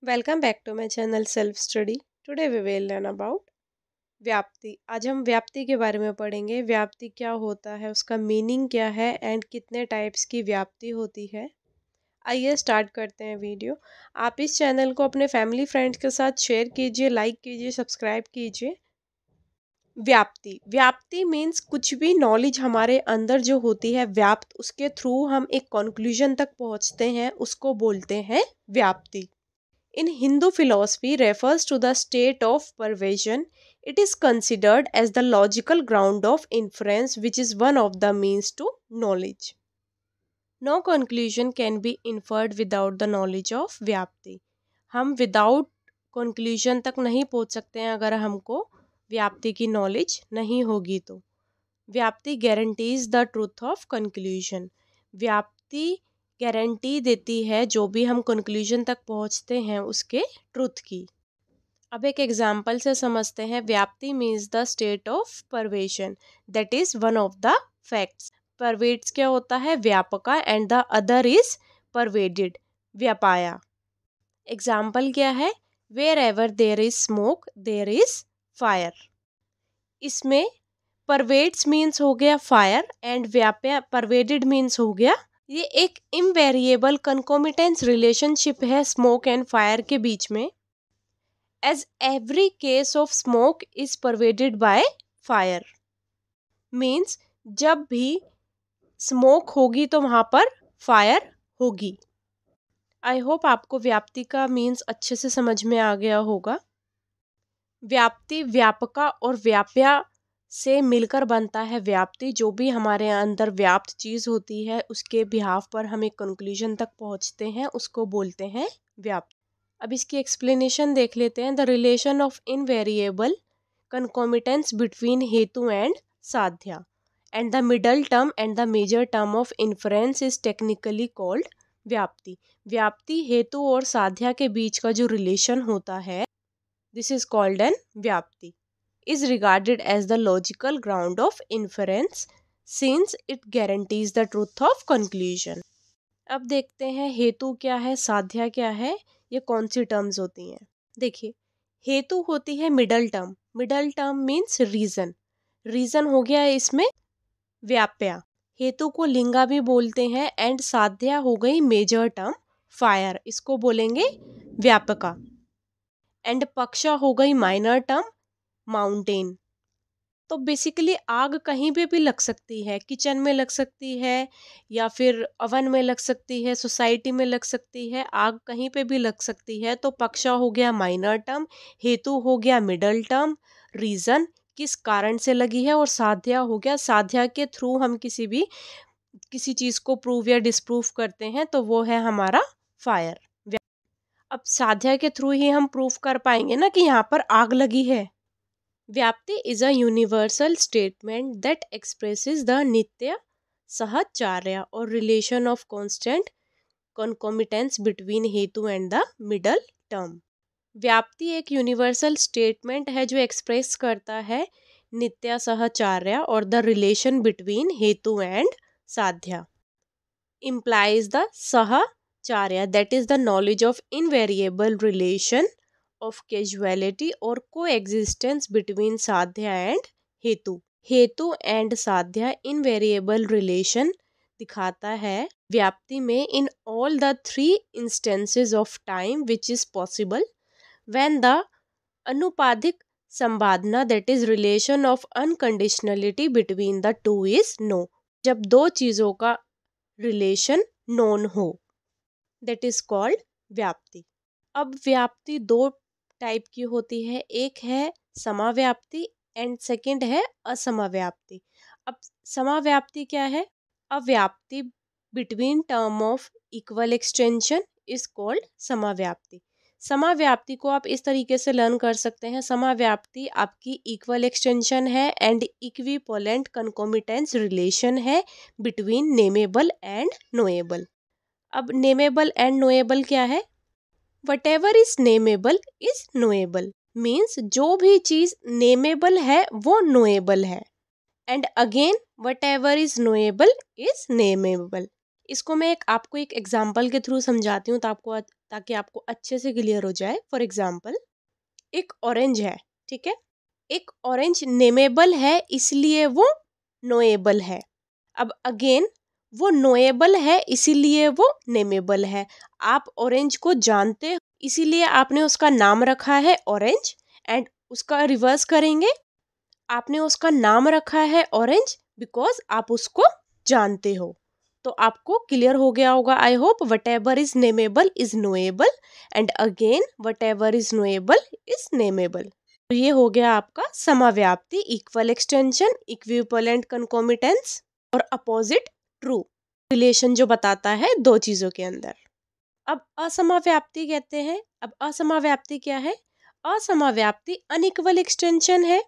Welcome back to my channel self study. Today we will learn about व्याप्ति। आज हम व्याप्ति के बारे में पढ़ेंगे। व्याप्ति क्या होता है, उसका मीनिंग क्या है एंड कितने टाइप्स की व्याप्ति होती है। आइए स्टार्ट करते हैं वीडियो। आप इस चैनल को अपने फैमिली फ्रेंड्स के साथ शेयर कीजिए, लाइक कीजिए, सब्सक्राइब कीजिए। व्याप्ति व्याप्ति मीन्स कुछ भी नॉलेज हमारे अंदर जो होती है व्याप्त, उसके थ्रू हम एक कंक्लूजन तक पहुंचते हैं, उसको बोलते हैं व्याप्ति। In Hindu philosophy refers to the state of pervasion. It is considered as the logical ground of inference, which is one of the means to knowledge. No conclusion can be inferred without the knowledge of व्याप्ति। हम without conclusion तक नहीं पहुंच सकते हैं अगर हमको व्याप्ति की नॉलेज नहीं होगी तो। व्याप्ति guarantees the truth of conclusion. व्याप्ति गारंटी देती है जो भी हम कंक्लूजन तक पहुंचते हैं उसके ट्रूथ की। अब एक एग्जाम्पल से समझते हैं। Vyapti means the state of pervasion, that is one of the facts. Pervades क्या होता है? Vyapaka, and the other is pervaded, vyapya. Example क्या है? Wherever there is smoke there is fire. इसमें परवेड्स मीन्स हो गया fire and vyapya pervaded means हो गया। ये एक इनवेरिएबल कंकोमिटेंस रिलेशनशिप है स्मोक एंड फायर के बीच में। As every case of smoke is pervaded by fire, means जब भी स्मोक होगी तो वहां पर फायर होगी। आई होप आपको व्याप्ति का मीन्स अच्छे से समझ में आ गया होगा। व्याप्ति व्यापका और व्याप्या से मिलकर बनता है व्याप्ति। जो भी हमारे अंदर व्याप्त चीज़ होती है उसके बिहाफ पर हम एक कंक्लूजन तक पहुंचते हैं, उसको बोलते हैं व्याप्ति। अब इसकी एक्सप्लेनेशन देख लेते हैं। The relation of invariable concomitance between hetu and sadhya and the middle term and the major term of inference is technically called vyapti. Vyapti हेतु और साध्या के बीच का जो रिलेशन होता है, दिस इज कॉल्ड एन व्याप्ति। is regarded as the logical ground of inference since it guarantees the truth of conclusion. अब देखते हैं हेतु क्या है, साध्या क्या है, ये कौन सी टर्म्स होती हैं। देखिए, हेतु होती है middle term. Middle term means reason. Reason हो गया इसमें व्याप्या। हेतु को लिंगा भी बोलते हैं। एंड साध्या हो गई मेजर टर्म फायर, इसको बोलेंगे व्यापका। एंड पक्षा हो गई माइनर टर्म माउंटेन। तो बेसिकली आग कहीं पे भी लग सकती है, किचन में लग सकती है या फिर अवन में लग सकती है, सोसाइटी में लग सकती है, आग कहीं पे भी लग सकती है। तो पक्षा हो गया माइनर टर्म, हेतु हो गया मिडल टर्म, रीजन किस कारण से लगी है, और साध्या हो गया, साध्या के थ्रू हम किसी चीज को प्रूव या डिसप्रूव करते हैं, तो वो है हमारा फायर। अब साध्या के थ्रू ही हम प्रूव कर पाएंगे ना कि यहाँ पर आग लगी है। व्याप्ति is a universal statement that expresses the nitya sahacharya or relation of constant concomitance between hetu and the middle term. व्याप्ति एक यूनिवर्सल स्टेटमेंट है जो एक्सप्रेस करता है नित्य सहचार्य और the relation between hetu and साध्या। implies the sahacharya, that is the knowledge of invariable relation of causality or coexistence between साध्या and हेतु। हेतु एंड साध्या इनवेरिएबल रिलेशन दिखाता है व्याप्ति में in all the three instances of time which is possible when the anupadhika samvadana, that is relation of unconditionality between the two is no. जब दो चीजों का रिलेशन नोन हो, दैट इज कॉल्ड व्याप्ति। अब व्याप्ति दो टाइप की होती है, एक है समाव्याप्ति एंड सेकंड है असमाव्याप्ति। अब समाव्याप्ति क्या है? Avyapti between term of equal extension is called samavyapti. Samavyapti को आप इस तरीके से लर्न कर सकते हैं। समाव्याप्ति आपकी इक्वल एक्सटेंशन है एंड इक्विपोलेंट कंकोमिटेंस रिलेशन है बिटवीन नेमेबल एंड नोएबल। अब नेमेबल एंड नोएबल क्या है? Whatever is nameable is knowable, means जो भी चीज नेमेबल है वो नोएबल है। And again whatever is knowable is nameable। इसको मैं आपको एक एग्जाम्पल के थ्रू समझाती हूँ ताकि आपको अच्छे से क्लियर हो जाए। फॉर एग्जाम्पल, एक ऑरेंज है, ठीक है। एक ऑरेंज नेमेबल है इसलिए वो नोएबल है। अब अगेन, वो नोएबल है इसीलिए वो नेमेबल है। आप ऑरेंज को जानते हो इसीलिए आपने उसका नाम रखा है ऑरेंज, एंड उसका रिवर्स करेंगे, आपने उसका नाम रखा है ऑरेंज बिकॉज आप उसको जानते हो। तो आपको क्लियर हो गया होगा, I hope. Whatever is nameable is knowable, and again whatever is knowable is nameable. तो ये हो गया आपका samavyapti, equal extension, equivalent concomitance और अपोजिट ट्रू रिलेशन जो बताता है दो चीजों के अंदर। अब असमाव्याप्ति कहते हैं। अब असमाव्याप्ति क्या है? असमाव्याप्ति अनइक्वल एक्सटेंशन है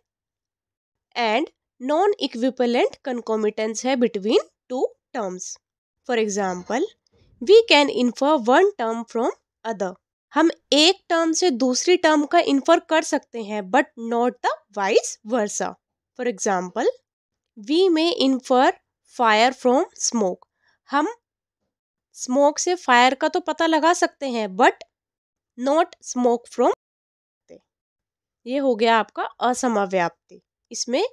एंड नॉन इक्विवेलेंट कंकोमिटेंस है between two terms. For example, we can infer one term from other. हम एक टर्म से दूसरी टर्म का इन्फर कर सकते हैं but not the vice versa. For example, we may infer fire from smoke. हम स्मोक से फायर का तो पता लगा सकते हैं बट नॉट स्मोक फ्रॉम। ये हो गया आपका असमाव्याप्ति। इसमें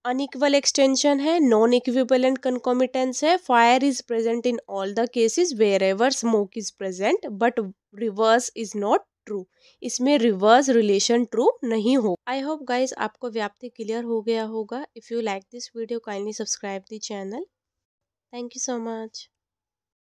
अनइक्वल एक्सटेंशन है, नॉन इक्विवेलेंट कंकोमिटेंस है, fire is present in all the cases wherever smoke is present, but reverse is not true. इसमें रिवर्स रिलेशन ट्रू नहीं हो। आई होप गाइज आपको व्याप्ति क्लियर हो गया होगा। If you like this video, kindly subscribe the channel. Thank you so much.